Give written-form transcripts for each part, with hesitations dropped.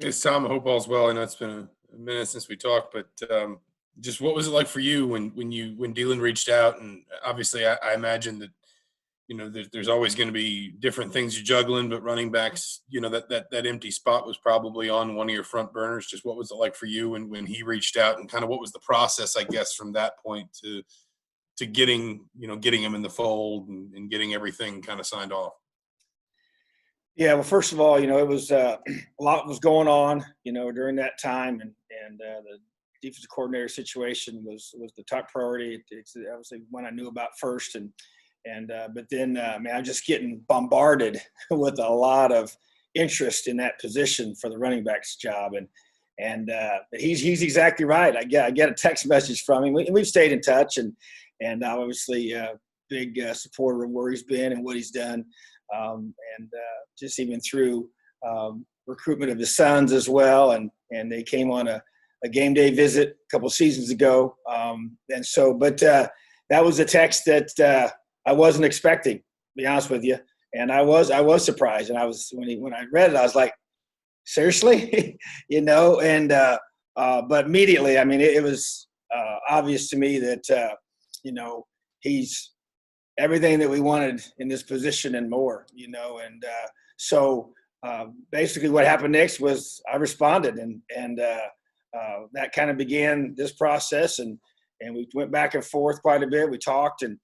It's Tom. I hope all's well. I know it's been a minute since we talked, but just what was it like for you when Dylan reached out? And obviously, I imagine that there's always going to be different things you're juggling, but running backs, that empty spot was probably on one of your front burners. Just what was it like for you when he reached out, and kind of what was the process, I guess, from that point to getting him in the fold and getting everything kind of signed off. Yeah, well, first of all, it was a lot was going on, during that time, and the defensive coordinator situation was the top priority. It's obviously one I knew about first, and but then man, I'm just getting bombarded with a lot of interest in that position for the running backs job, but he's exactly right. I get a text message from him. We've stayed in touch, and obviously big supporter of where he's been and what he's done. Just even through recruitment of the Suns as well, and they came on a game day visit a couple seasons ago, but that was a text that I wasn't expecting, to be honest with you, and I was surprised, and I was when I read it, I was like, seriously, but immediately, I mean, it was obvious to me that he's everything that we wanted in this position and more, so basically what happened next was I responded, and that kind of began this process, and we went back and forth quite a bit. We talked, and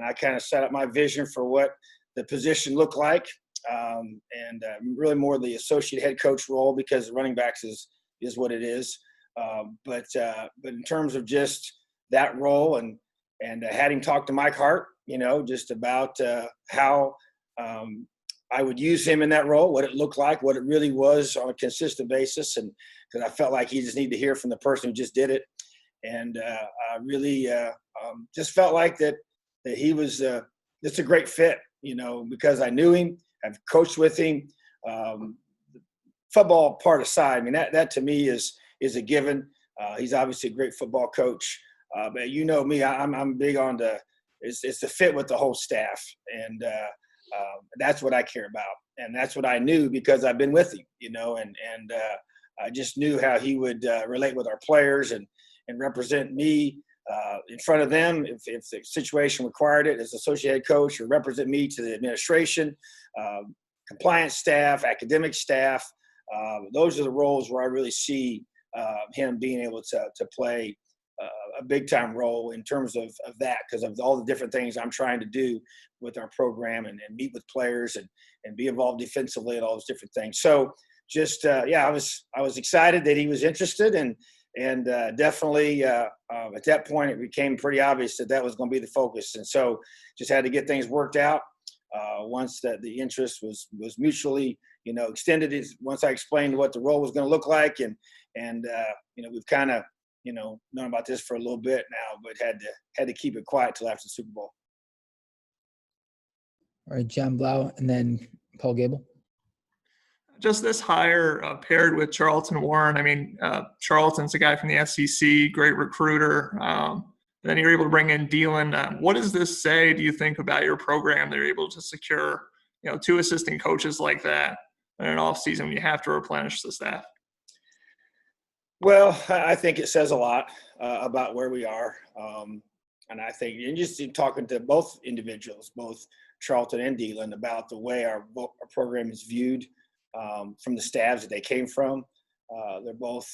I kind of set up my vision for what the position looked like, really more the associate head coach role, because the running backs is what it is. But in terms of just that role, and had him talk to Mike Hart, just about how I would use him in that role, what it looked like, what it really was on a consistent basis, and because I felt like he just needed to hear from the person who just did it, and I really just felt like that he was just a great fit, because I knew him, I've coached with him. Football part aside, I mean, that to me is a given. He's obviously a great football coach, but me, I'm big on it's the fit with the whole staff, and that's what I care about, and that's what I knew because I've been with him, and I just knew how he would relate with our players and represent me in front of them if the situation required it as associate head coach, or represent me to the administration, compliance staff, academic staff. Those are the roles where I really see him being able to play a big time role in terms of that, because of all the different things I'm trying to do with our program, and meet with players and be involved defensively and all those different things. So just, I was excited that he was interested, and definitely at that point it became pretty obvious that was going to be the focus. And so just had to get things worked out. Once that the interest was mutually, extended, once I explained what the role was going to look like, and we've kind of, known about this for a little bit now, but had to keep it quiet till after the Super Bowl. All right, John Blau, and then Paul Gable. Just this hire paired with Charlton Warren. I mean, Charlton's a guy from the SEC, great recruiter. Then you're able to bring in Dylan. What does this say, do you think, about your program? They're able to secure, two assistant coaches like that in an offseason when you have to replenish the staff. Well, I think it says a lot about where we are. And I think, and just in talking to both individuals, both Charlton and Dylan, about the way our program is viewed from the staffs that they came from. They're both,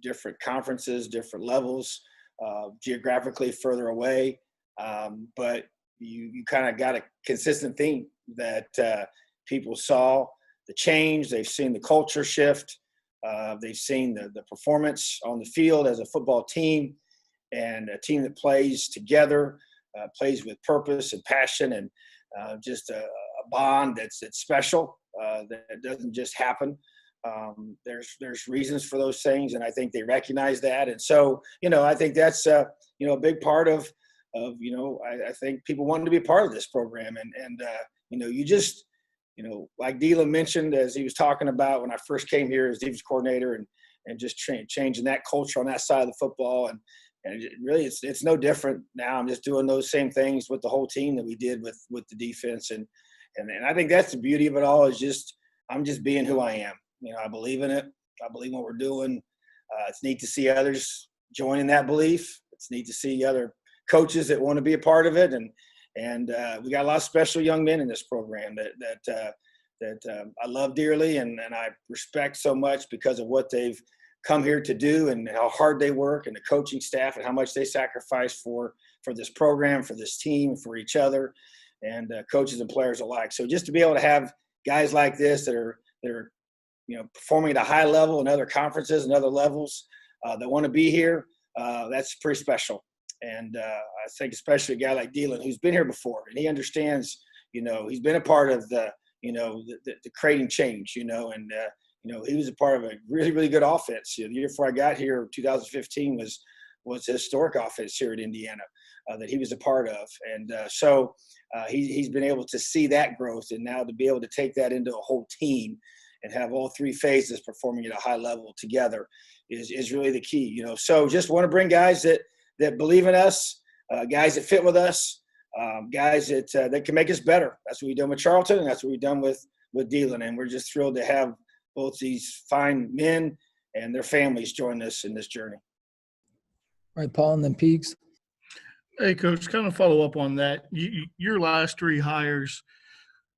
different conferences, different levels, geographically further away. But you kind of got a consistent theme that people saw the change. They've seen the culture shift. They've seen the performance on the field as a football team, and a team that plays together, plays with purpose and passion, and just a bond that's special, that doesn't just happen. There's reasons for those things, and I think they recognize that. And so, I think that's a big part of I think people wanting to be a part of this program, and you just like Dylan mentioned, as he was talking about when I first came here as defense coordinator, and just changing that culture on that side of the football, and really it's no different now. I'm just doing those same things with the whole team that we did with the defense, and I think that's the beauty of it all, is just I'm just being who I am, I believe in it. I believe in what we're doing. It's neat to see others joining that belief. It's neat to see other coaches that want to be a part of it, and we got a lot of special young men in this program that I love dearly and I respect so much because of what they've come here to do and how hard they work, and the coaching staff and how much they sacrifice for this program, for this team, for each other, and coaches and players alike. So just to be able to have guys like this that are performing at a high level in other conferences and other levels that want to be here, that's pretty special. And I think especially a guy like Dylan, who's been here before, and he understands, he's been a part of the creating change, and he was a part of a really, really good offense. The year before I got here, 2015 was a historic offense here at Indiana that he was a part of. And so he's been able to see that growth, and now to be able to take that into a whole team and have all three phases performing at a high level together is really the key. So just want to bring guys that believe in us, guys that fit with us, guys that can make us better. That's what we've done with Charlton, and that's what we've done with Dylan. And we're just thrilled to have both these fine men and their families join us in this journey. All right, Paul, and then Peaks. Hey, Coach, kind of follow up on that. Your last three hires,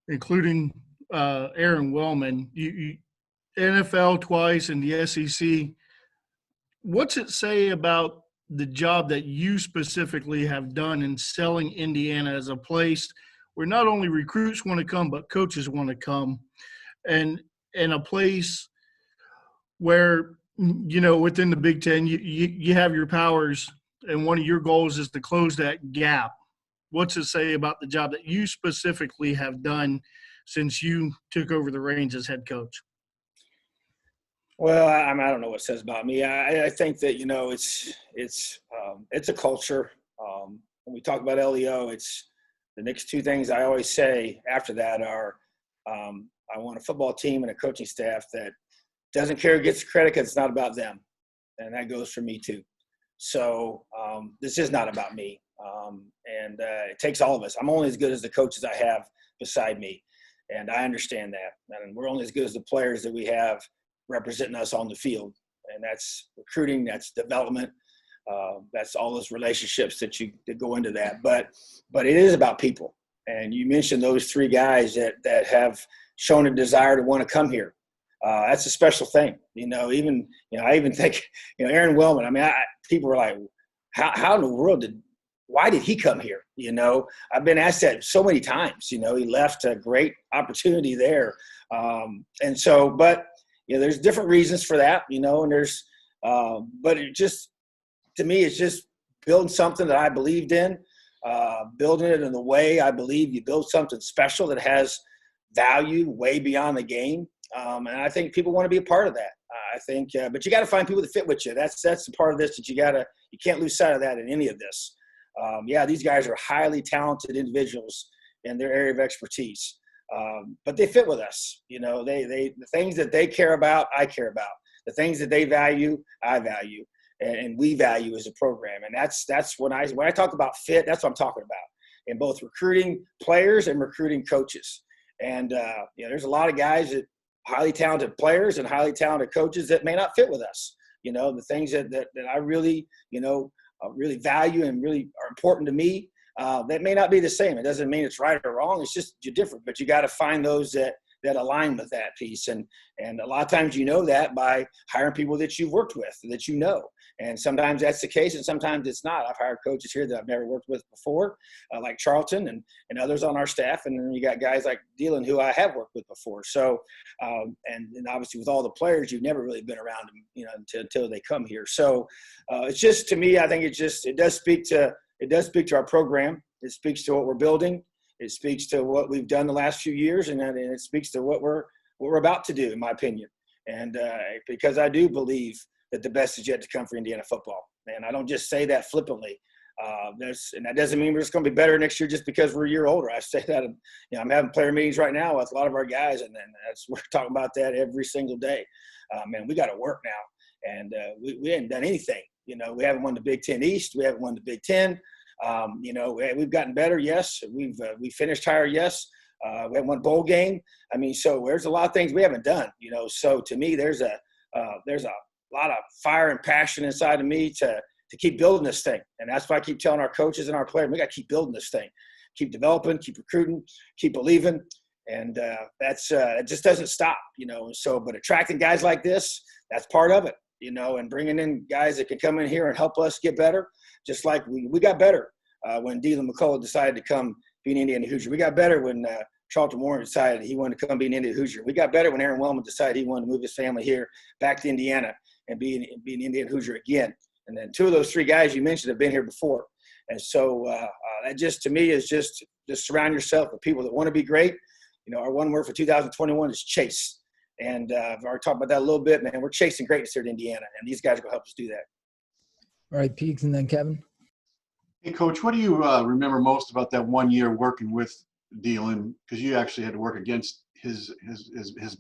including Aaron Wellman, you NFL twice and the SEC. What's it say about the job that you specifically have done in selling Indiana as a place where not only recruits want to come, but coaches want to come, and a place where, within the Big Ten, you have your powers, and one of your goals is to close that gap. What's it say about the job that you specifically have done since you took over the reins as head coach? Well, I don't know what it says about me. I think that, it's a culture. When we talk about LEO, it's the next two things I always say after that are I want a football team and a coaching staff that doesn't care who gets the credit because it's not about them. And that goes for me too. So this is not about me. And it takes all of us. I'm only as good as the coaches I have beside me. And I understand that. And we're only as good as the players that we have representing us on the field. And that's recruiting, that's development, that's all those relationships that go into that. But it is about people. And you mentioned those three guys that have shown a desire to want to come here. That's a special thing. I even think, Aaron Wellman, people were like, how in the world why did he come here? I've been asked that so many times. He left a great opportunity there. And so, but there's different reasons for that, and there's, but it just, to me, it's just building something that I believed in, building it in the way I believe you build something special that has value way beyond the game. And I think people want to be a part of that. I think, but you got to find people that fit with you. That's the part of this that you can't lose sight of that in any of this. These guys are highly talented individuals in their area of expertise. But they fit with us. The things that they care about, I care about. The things that they value, I value, and we value as a program. And that's when I talk about fit, that's what I'm talking about, in both recruiting players and recruiting coaches. And there's a lot of guys that highly talented players and highly talented coaches that may not fit with us. The things that I really, really value and really are important to me, that may not be the same. It doesn't mean it's right or wrong. It's just you're different, but you got to find those that align with that piece. And a lot of times that by hiring people that you've worked with, that and sometimes that's the case and sometimes it's not. I've hired coaches here that I've never worked with before, like Charlton and others on our staff. And then you got guys like Dylan who I have worked with before. So, and obviously with all the players, you've never really been around them, until they come here. So it's just, to me, I think it does speak to our program. It speaks to what we're building. It speaks to what we've done the last few years, and it speaks to what we're about to do, in my opinion. And because I do believe that the best is yet to come for Indiana football, and I don't just say that flippantly. And that doesn't mean we're just going to be better next year just because we're a year older. I say that, I'm having player meetings right now with a lot of our guys, and we're talking about that every single day. Man, we got to work now, and we haven't done anything. We haven't won the Big Ten East. We haven't won the Big Ten. We've gotten better, yes. We finished higher, yes. We haven't won a bowl game. I mean, so there's a lot of things we haven't done, So to me, there's a lot of fire and passion inside of me to keep building this thing. And that's why I keep telling our coaches and our players, we got to keep building this thing, keep developing, keep recruiting, keep believing. And it just doesn't stop, So, but attracting guys like this, that's part of it, and bringing in guys that can come in here and help us get better. Just like we got better when Dylan McCullough decided to come be an Indiana Hoosier. We got better when Charlton Warren decided he wanted to come be an Indiana Hoosier. We got better when Aaron Wellman decided he wanted to move his family here back to Indiana and be an Indiana Hoosier again. And then 2 of those 3 guys you mentioned have been here before. And so that just, to me, is just surround yourself with people that want to be great. Our one word for 2021 is chase. And I've already talked about that a little bit, man. We're chasing greatness here at Indiana, and these guys are going to help us do that. All right, Peaks, and then Kevin. Hey, Coach, what do you remember most about that 1 year working with Dylan? Because you actually had to work against his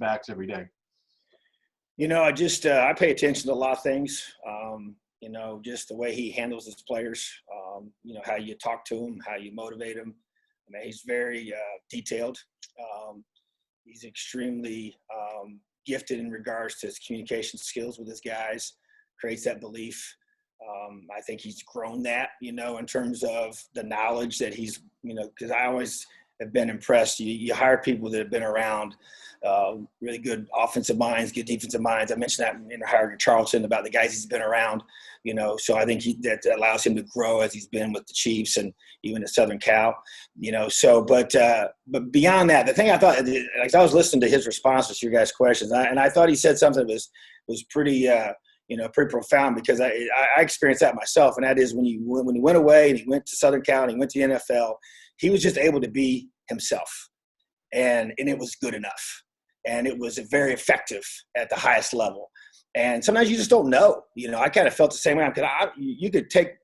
backs every day. I pay attention to a lot of things. Just the way he handles his players. How you talk to him, how you motivate him. I mean, he's very detailed. He's extremely gifted in regards to his communication skills with his guys. Creates that belief. I think he's grown that, in terms of the knowledge that he's, because I always have been impressed. You hire people that have been around, really good offensive minds, good defensive minds. I mentioned that in hiring Charlton about the guys he's been around, so I think that allows him to grow as he's been with the Chiefs and even at Southern Cal, but beyond that, the thing I thought, like I was listening to his responses to your guys' questions, and I thought he said something that was pretty, pretty profound, because I experienced that myself. And that is when he went away and he went to Southern Cal and he went to the NFL, he was just able to be himself, and it was good enough. And it was very effective at the highest level. And sometimes you just don't know. I kind of felt the same way. Because you could take,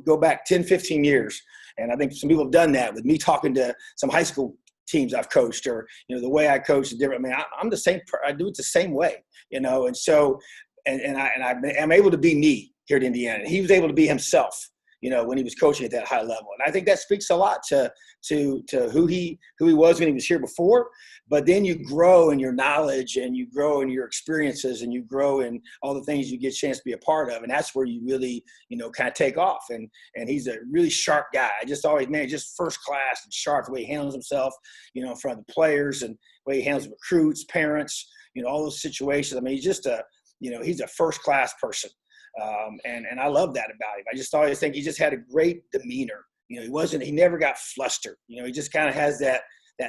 go back 10, 15 years. And I think some people have done that with me talking to some high school teams I've coached, or, the way I coach is different. I mean, I'm the same. I do it the same way, and so, and I'm able to be me here at Indiana. And he was able to be himself, when he was coaching at that high level. And I think that speaks a lot to who he was when he was here before. But then you grow in your knowledge, and you grow in your experiences, and you grow in all the things you get a chance to be a part of. And that's where you really, kind of take off. And he's a really sharp guy. I just always, man, just first class and sharp, the way he handles himself, in front of the players, and the way he handles recruits, parents, all those situations. I mean, he's just he's a first class person. And I love that about him. I just always think he just had a great demeanor. He never got flustered. He just kind of has that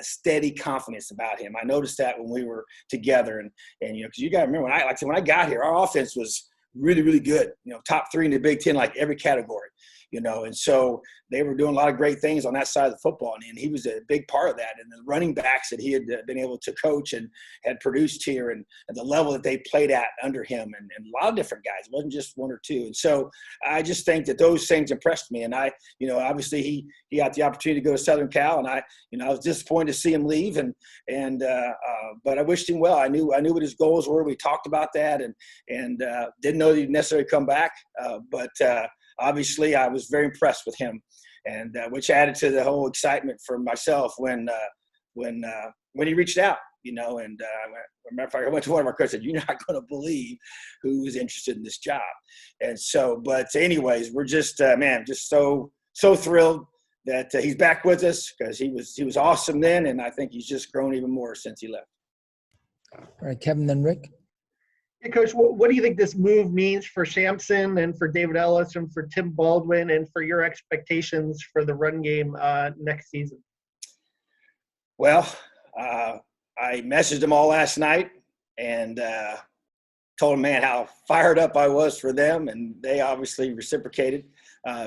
steady confidence about him. I noticed that when we were together, and because you got to remember, when I got here, our offense was really, really good. Top 3 in the Big Ten, like every category. And so they were doing a lot of great things on that side of the football, and he was a big part of that. And the running backs that he had been able to coach and had produced here, and the level that they played at under him, and a lot of different guys. It wasn't just 1 or 2. And so I just think that those things impressed me. And obviously he got the opportunity to go to Southern Cal, and I was disappointed to see him leave, but I wished him well. I knew what his goals were. We talked about that, and didn't know that he'd necessarily come back, but obviously I was very impressed with him, and which added to the whole excitement for myself when he reached out, and matter of fact, I went to one of our coaches and said, "You're not going to believe who is interested in this job." And so, but anyways, we're just just so thrilled that he's back with us, because he was awesome then, and I think he's just grown even more since he left. All right, Kevin, then Rick. Hey, Coach, what do you think this move means for Sampson and for David Ellis and for Tim Baldwin, and for your expectations for the run game next season? Well, I messaged them all last night, and told them, man, how fired up I was for them, and they obviously reciprocated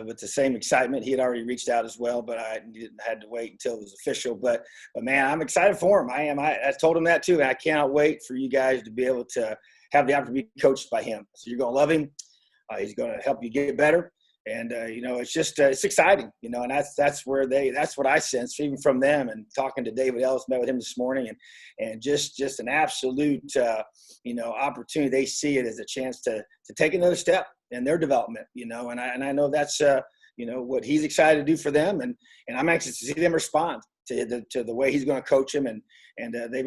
with the same excitement. He had already reached out as well, but I had to wait until it was official. But man, I'm excited for him. I told him that too, and I cannot wait for you guys to be able to have the opportunity to be coached by him. So you're going to love him. He's going to help you get better. And, it's just it's exciting, and that's what I sense even from them. And talking to David Ellis, met with him this morning, and just an absolute, opportunity. They see it as a chance to take another step in their development, and I know that's, what he's excited to do for them. And I'm anxious to see them respond to the way he's going to coach him. And they've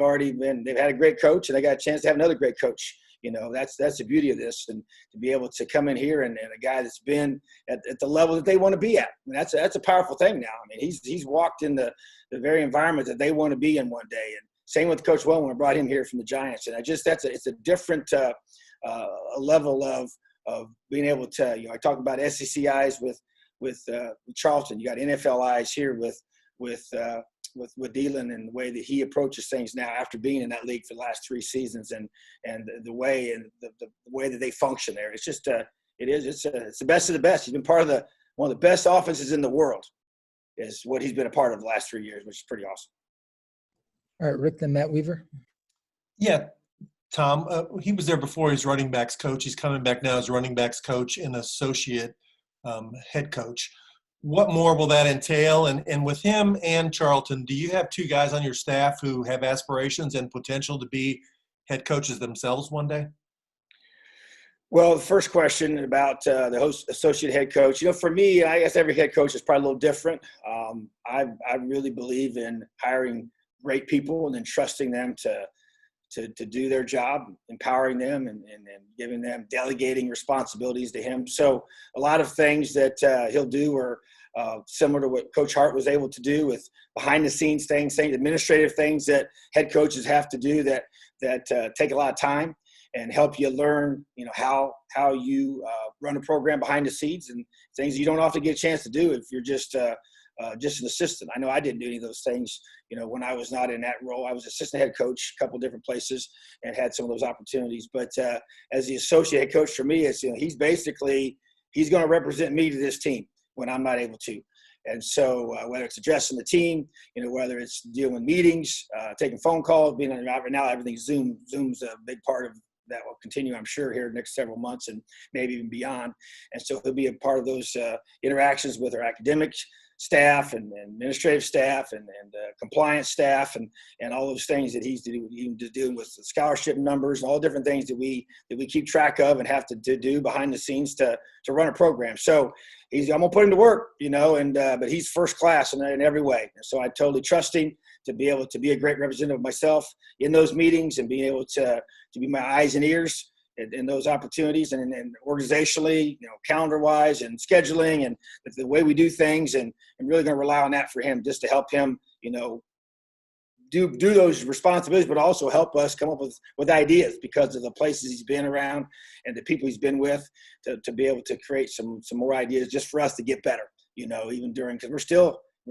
had a great coach, and they got a chance to have another great coach. That's the beauty of this, and to be able to come in here and a guy that's been at the level that they want to be at. I mean, that's a powerful thing now. I mean, he's walked in the very environment that they want to be in one day. And same with Coach Wellman when I brought him here from the Giants. And it's a different level of being able to, I talk about SEC eyes with Charlton. You got NFL eyes here with Dylan and the way that he approaches things now after being in that league for the last 3 seasons, and the way that they function there. It's just it's the best of the best. He's been part of one of the best offenses in the world is what he's been a part of the last 3 years, which is pretty awesome. All right, Rick, then Matt Weaver. Yeah, Tom, he was there before. He's running backs coach. He's coming back now as running backs coach and associate head coach. What more will that entail? And with him and Charlton, do you have 2 guys on your staff who have aspirations and potential to be head coaches themselves one day? Well, the first question about the host associate head coach, for me, I guess every head coach is probably a little different. I really believe in hiring great people and then trusting them to do their job, empowering them and giving them, delegating responsibilities to him. So a lot of things that he'll do are similar to what Coach Hart was able to do with behind the scenes things, administrative things that head coaches have to do that take a lot of time and help you learn, how you run a program behind the scenes and things you don't often get a chance to do if you're just an assistant. I know I didn't do any of those things, when I was not in that role. I was assistant head coach a couple of different places and had some of those opportunities. But as the associate head coach for me, it's, he's going to represent me to this team when I'm not able to. And so whether it's addressing the team, whether it's dealing with meetings, taking phone calls, being on right now, everything's Zoom. Zoom's a big part of that will continue, I'm sure, here the next several months and maybe even beyond. And so he'll be a part of those interactions with our academic staff and administrative staff and compliance staff and all those things that he's dealing with the scholarship numbers and all different things that we keep track of and have to do behind the scenes to run a program. So I'm gonna put him to work, but he's first class in every way. And so I totally trust him to be able to be a great representative of myself in those meetings and being able to be my eyes and ears in those opportunities and organizationally, calendar wise and scheduling and the way we do things. And I'm really going to rely on that for him just to help him, do those responsibilities, but also help us come up with ideas because of the places he's been around and the people he's been with to be able to create some more ideas just for us to get better, even during, because we're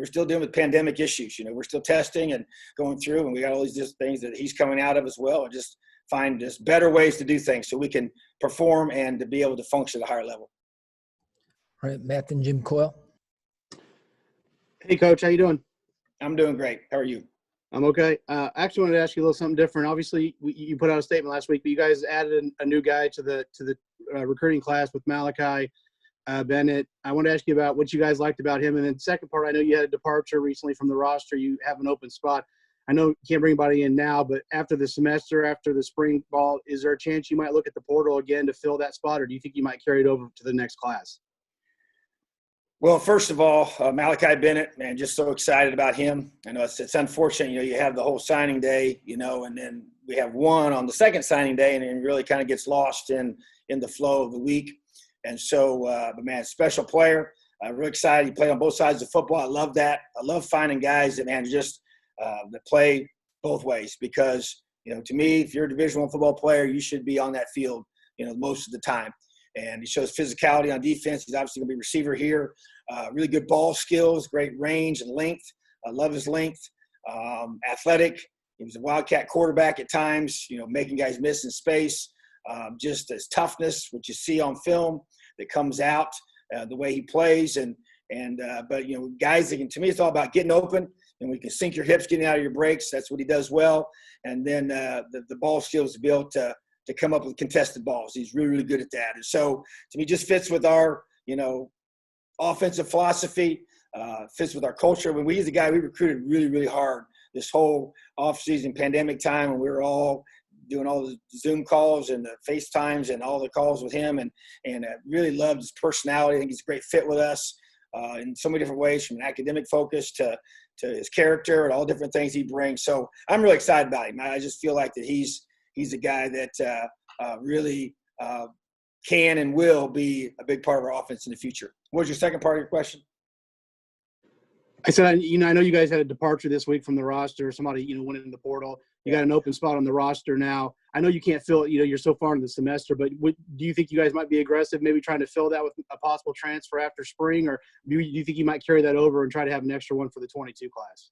still dealing with pandemic issues. We're still testing and going through, and we got all these just things that he's coming out of as well, and just find just better ways to do things so we can perform and to be able to function at a higher level. All right, Matt and Jim Coyle. Hey, Coach, how you doing? I'm doing great. How are you? I'm okay. I actually wanted to ask you a little something different. Obviously, you put out a statement last week, but you guys added a new guy to the recruiting class with Malachi Bennett. I want to ask you about what you guys liked about him. And then second part, I know you had a departure recently from the roster. You have an open spot. I know you can't bring anybody in now, but after the semester, after the spring ball, is there a chance you might look at the portal again to fill that spot, or do you think you might carry it over to the next class? Well, first of all, Malachi Bennett, man, just so excited about him. I know it's unfortunate, you have the whole signing day, and then we have one on the second signing day, and it really kind of gets lost in the flow of the week. And so, but man, special player. I'm really excited. He played on both sides of football. I love that. I love finding guys that, man, just that play both ways because, to me, if you're a Division I football player, you should be on that field, most of the time. And he shows physicality on defense. He's obviously going to be a receiver here. Really good ball skills, great range and length. I love his length. Athletic. He was a wildcat quarterback at times, making guys miss in space. Just his toughness, which you see on film that comes out, the way he plays. But guys, to me, it's all about getting open. And we can sink your hips, getting out of your breaks. That's what he does well. And then the ball skills to be able to come up with contested balls. He's really, really good at that. And so to me, just fits with our, offensive philosophy, fits with our culture. When he's a guy we recruited really, really hard this whole off-season pandemic time, and we were all doing all the Zoom calls and the FaceTimes and all the calls with him, and really loved his personality. I think he's a great fit with us. in so many different ways, from an academic focus to his character and all different things he brings. So I'm really excited about him. I just feel like that he's a guy that really can and will be a big part of our offense in the future. What was your second part of your question? I said, I know you guys had a departure this week from the roster. Somebody, went in the portal. You got an open spot on the roster now. I know you can't fill it. You're so far into the semester, but do you think you guys might be aggressive, maybe trying to fill that with a possible transfer after spring, or do you think you might carry that over and try to have an extra one for the 22 class?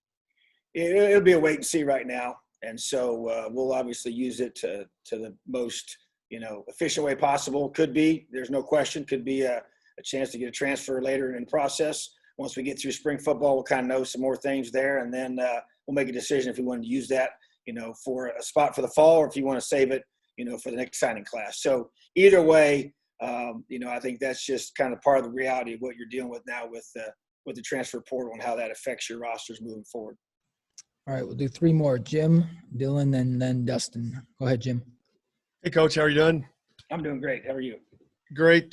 It'll be a wait and see right now, and so we'll obviously use it to the most efficient way possible. Could be, there's no question, could be a chance to get a transfer later in the process. Once we get through spring football, we'll kind of know some more things there, and then we'll make a decision if we want to use that, for a spot for the fall, or if you want to save it, for the next signing class. So either way, I think that's just kind of part of the reality of what you're dealing with now with the transfer portal and how that affects your rosters moving forward. All right, we'll do 3 more. Jim, Dylan, and then Dustin. Go ahead, Jim. Hey, Coach, how are you doing? I'm doing great. How are you? Great.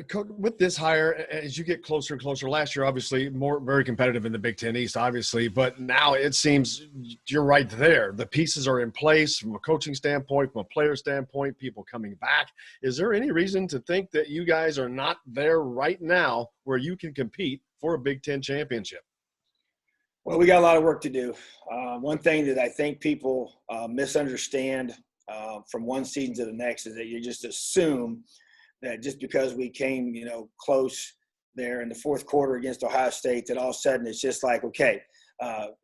Coach, with this hire, as you get closer and closer, last year, obviously, very competitive in the Big Ten East, obviously, but now it seems you're right there. The pieces are in place from a coaching standpoint, from a player standpoint, people coming back. Is there any reason to think that you guys are not there right now where you can compete for a Big Ten championship? Well, we got a lot of work to do. One thing that I think people misunderstand from one season to the next is that you just assume that just because we came, close there in the fourth quarter against Ohio State, that all of a sudden it's just like, okay,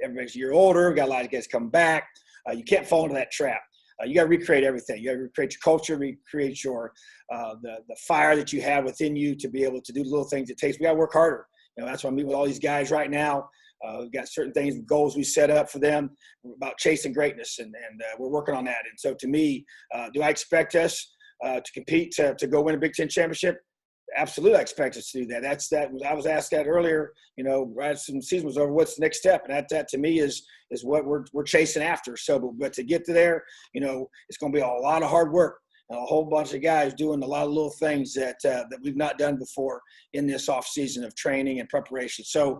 everybody's a year older, got a lot of guys come back. You can't fall into that trap. You got to recreate everything. You got to recreate your culture, recreate your the fire that you have within you to be able to do the little things it takes. We got to work harder. That's why I meet with all these guys right now. We've got certain things, goals we set up for them about chasing greatness, and we're working on that. And so to me, do I expect us to compete to go win a Big Ten championship? Absolutely, I expect us to do that. I was asked that earlier, right as the season was over, what's the next step? And that to me is what we're chasing after. So, but to get to there, it's going to be a lot of hard work. And a whole bunch of guys doing a lot of little things that we've not done before in this off season of training and preparation. So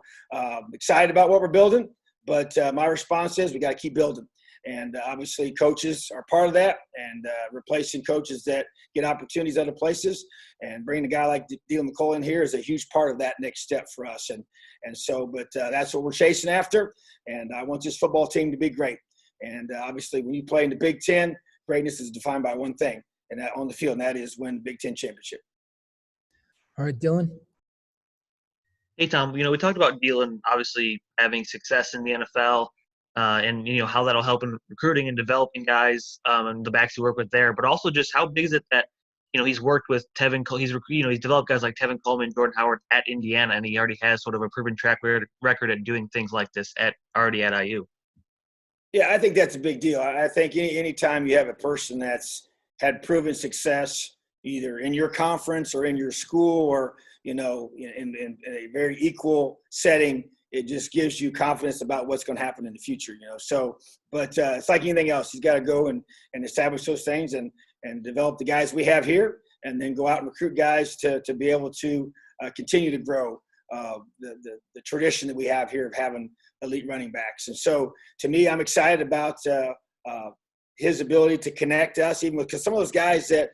excited about what we're building, but my response is we got to keep building. And obviously coaches are part of that, and replacing coaches that get opportunities other places, and bringing a guy like Deland McCullough in here is a huge part of that next step for us. And so, but that's what we're chasing after. And I want this football team to be great. And obviously when you play in the Big Ten, greatness is defined by one thing, and that on the field, and that is win the Big Ten championship. All right, Dylan. Hey, Tom, we talked about Deland obviously having success in the NFL, and how that'll help in recruiting and developing guys and the backs you work with there. But also just how big is it that he's worked with Tevin. He's developed guys like Tevin Coleman, Jordan Howard at Indiana, and he already has sort of a proven track record at doing things like this already at IU. Yeah, I think that's a big deal. I think any time you have a person that's had proven success either in your conference or in your school or in a very equal setting, it just gives you confidence about what's going to happen in the future, So, but it's like anything else. He's got to go and establish those things and develop the guys we have here, and then go out and recruit guys to be able to continue to grow the tradition that we have here of having elite running backs. And so, to me, I'm excited about his ability to connect us, even because some of those guys that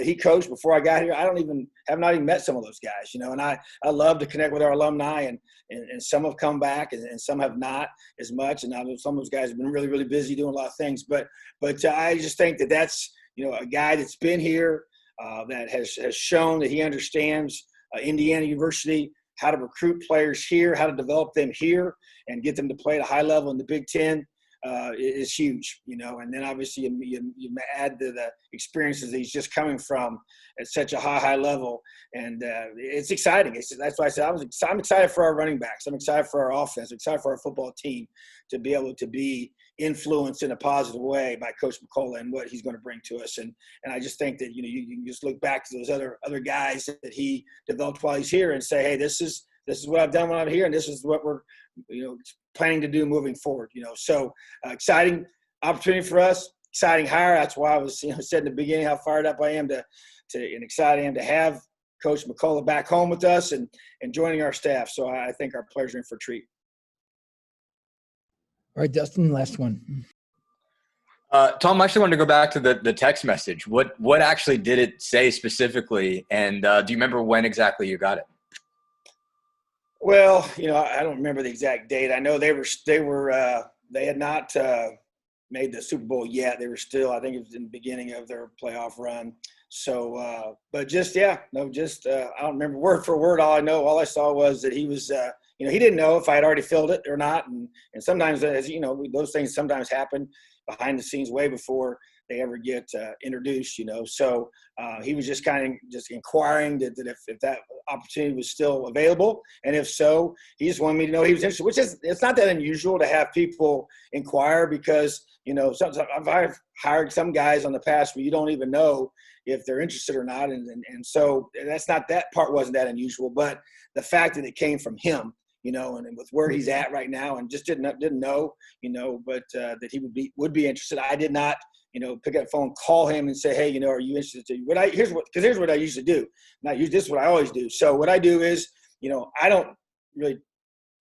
he coached before I got here, have not even met some of those guys, and I love to connect with our alumni, and some have come back and some have not as much. And some of those guys have been really, really busy doing a lot of things. But I just think that's, a guy that's been here, that has shown that he understands Indiana University, how to recruit players here, how to develop them here and get them to play at a high level in the Big Ten. Is huge, and then obviously you add to the experiences that he's just coming from at such a high level, and it's exciting. That's why I said I'm excited for our running backs. I'm excited for our offense. I'm excited for our football team to be able to be influenced in a positive way by Coach McCullough and what he's going to bring to us. And I just think that you can just look back to those other guys that he developed while he's here and say, hey, this is what I've done when I'm here, and this is what we're planning to do moving forward. So exciting opportunity for us, exciting hire. That's why I was said in the beginning how fired up I am and excited I am to have Coach McCullough back home with us and joining our staff. So I think our players are in for a treat. All right, Dustin, last one. Tom, I actually wanted to go back to the text message. What actually did it say specifically? And do you remember when exactly you got it? Well, I don't remember the exact date. I know they had not made the Super Bowl yet. They were still, I think it was in the beginning of their playoff run. So, but just, I don't remember word for word. All I saw was that he was, he didn't know if I had already filled it or not. And sometimes, as you know, those things sometimes happen behind the scenes way before they ever get introduced, So he was just kind of inquiring that if that opportunity was still available. And if so, he just wanted me to know he was interested, which it's not that unusual to have people inquire because, sometimes I've hired some guys on the past where you don't even know if they're interested or not. And so that part wasn't that unusual, but the fact that it came from him, and with where he's at right now and just didn't know, but that he would be interested. I did not, pick up the phone, call him and say, hey, are you interested? Here's what I usually do. This is what I always do. So what I do is, I don't really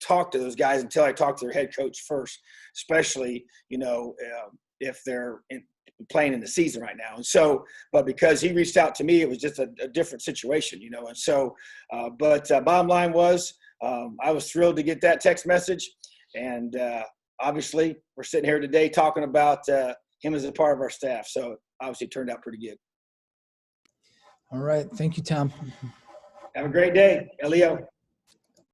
talk to those guys until I talk to their head coach first, especially, if they're playing in the season right now. And so, but because he reached out to me, it was just a different situation, and so, but bottom line was, I was thrilled to get that text message. And obviously we're sitting here today talking about him as a part of our staff. So obviously it turned out pretty good. All right. Thank you, Tom. Have a great day, Elio.